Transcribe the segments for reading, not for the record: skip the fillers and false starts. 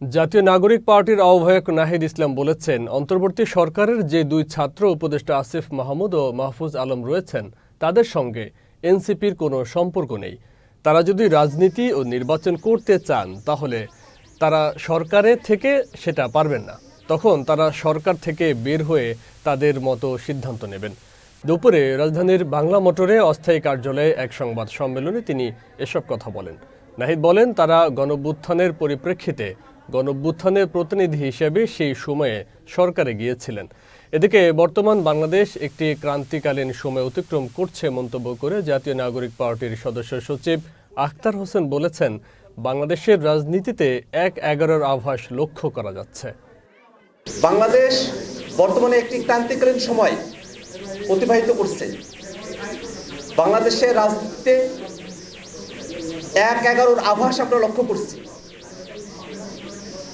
জাতীয় নাগরিক পার্টির আহ্বায়ক নাহিদ ইসলাম বলেছেন, অন্তর্বর্তী সরকারের যে দুই ছাত্র উপদেষ্টা আসিফ মাহমুদ ও মাহফুজ আলম রয়েছেন তাদের সঙ্গে এনসিপির কোনো সম্পর্ক নেই। তারা যদি রাজনীতি ও নির্বাচন করতে চান তাহলে তারা সরকারে থেকে সেটা পারবেন না। তখন তারা সরকার থেকে বের হয়ে তাদের মতো সিদ্ধান্ত নেবেন। দুপুরে রাজধানীর বাংলা মোটরে অস্থায়ী কার্যালয়ে এক সংবাদ সম্মেলনে তিনি এসব কথা বলেন। নাহিদ বলেন, তারা গণঅভ্যুত্থানের পরিপ্রেক্ষিতে গণঅভ্যুত্থানের প্রতিনিধি হিসেবে সেই সময়ে সরকারে গিয়েছিলেন। এদিকে বর্তমান বাংলাদেশ একটি ক্রান্তিকালীন সময় অতিক্রম করছে মন্তব্য করে জাতীয় নাগরিক পার্টির সদস্য সচিব আখতার হোসেন বলেছেন, বাংলাদেশের রাজনীতিতে ১/১১-র আভাস লক্ষ্য করা যাচ্ছে। বাংলাদেশ বর্তমানে একটি ক্রান্তিকালীন সময় অতিবাহিত করছে। বাংলাদেশের রাজনীতিতে ১/১১-র আভাস আমরা লক্ষ্য করছি।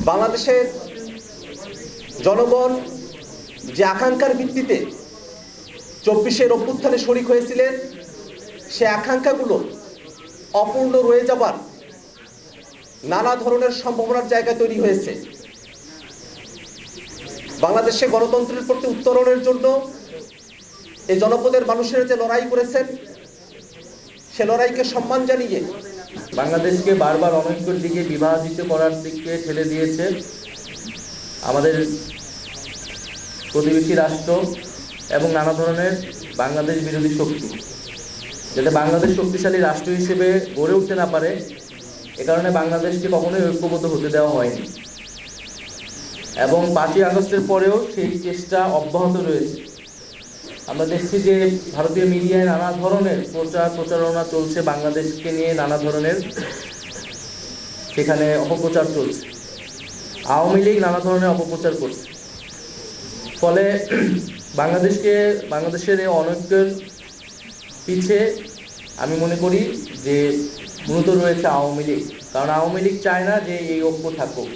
বাংলাদেশের জনগণ যে আকাঙ্ক্ষার ভিত্তিতে ২৪শে অভ্যুত্থানে শরিক হয়েছিলেন, সে আকাঙ্ক্ষাগুলো অপূর্ণ রয়ে যাবার নানা ধরনের সম্ভাবনার জায়গা তৈরি হয়েছে। বাংলাদেশে গণতন্ত্রের প্রতি উত্তরণের জন্য এই জনপদের মানুষেরা যে লড়াই করেছেন, সে লড়াইকে সম্মান জানিয়ে বাংলাদেশকে বারবার অনৈক্যের দিকে বিভাজিত করার দিকে ঠেলে দিয়েছে আমাদের প্রতিবেশী রাষ্ট্র এবং নানা ধরনের বাংলাদেশ বিরোধী শক্তি, যাতে বাংলাদেশ শক্তিশালী রাষ্ট্র হিসেবে গড়ে উঠতে না পারে, এ কারণে বাংলাদেশকে কখনোই ঐক্যবদ্ধ হতে দেওয়া হয়নি এবং ৫ই আগস্টের পরেও সেই চেষ্টা অব্যাহত রয়েছে। আমরা দেখছি যে ভারতীয় মিডিয়ায় নানা ধরনের প্রচারণা চলছে, বাংলাদেশকে নিয়ে নানা ধরনের সেখানে অপপ্রচার চলছে। আওয়ামী লীগ নানা ধরনের অপপ্রচার করছে, ফলে বাংলাদেশের এই অনৈক্যের পিছে আমি মনে করি যে মূলত রয়েছে আওয়ামী লীগ, কারণ আওয়ামী লীগ চায় না যে এই ঐক্য থাকুক।